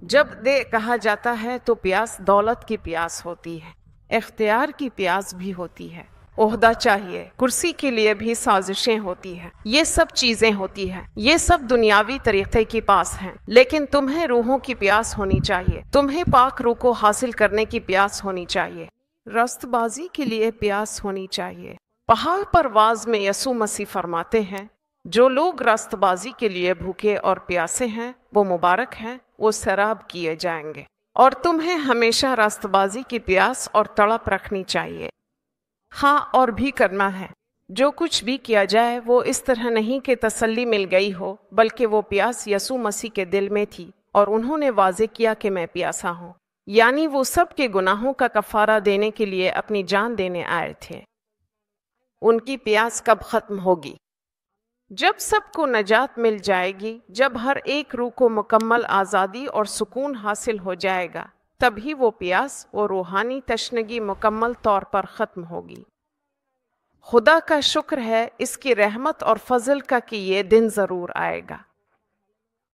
جب دے کہا جاتا ہے تو پیاس دولت کی پیاس ہوتی ہے، اختیار کی پیاس بھی ہوتی ہے، عہدہ چاہیے، کرسی کے لیے بھی سازشیں ہوتی ہیں، یہ سب چیزیں ہوتی ہیں، یہ سب دنیاوی طریقے کے پاس ہیں، لیکن تمہیں روحوں کی پیاس ہونی چاہیے، تمہیں پاک روح کو حاصل کرنے کی پیاس ہونی چاہیے، رست بازی کے لیے پیاس ہونی چاہیے۔ پہاڑ پر واز میں یسوع مسیح فرماتے ہیں، جو لوگ راست بازی کے لیے بھوکے اور پیاسے ہیں وہ مبارک ہیں، وہ سیراب کیے جائیں گے۔ اور تمہیں ہمیشہ راست بازی کی پیاس اور تڑپ رکھنی چاہیے۔ ہاں، اور بھی کرنا ہے۔ جو کچھ بھی کیا جائے وہ اس طرح نہیں کہ تسلی مل گئی ہو، بلکہ وہ پیاس یسوع مسیح کے دل میں تھی اور انہوں نے واضح کیا کہ میں پیاسا ہوں، یعنی وہ سب کے گناہوں کا کفارہ دینے کے لیے اپنی جان دینے آئے تھے۔ ان کی پیاس کب ختم ہوگی؟ جب سب کو نجات مل جائے گی، جب ہر ایک روح کو مکمل آزادی اور سکون حاصل ہو جائے گا، تبھی وہ پیاس و روحانی تشنگی مکمل طور پر ختم ہوگی۔ خدا کا شکر ہے اس کی رحمت اور فضل کا کہ یہ دن ضرور آئے گا۔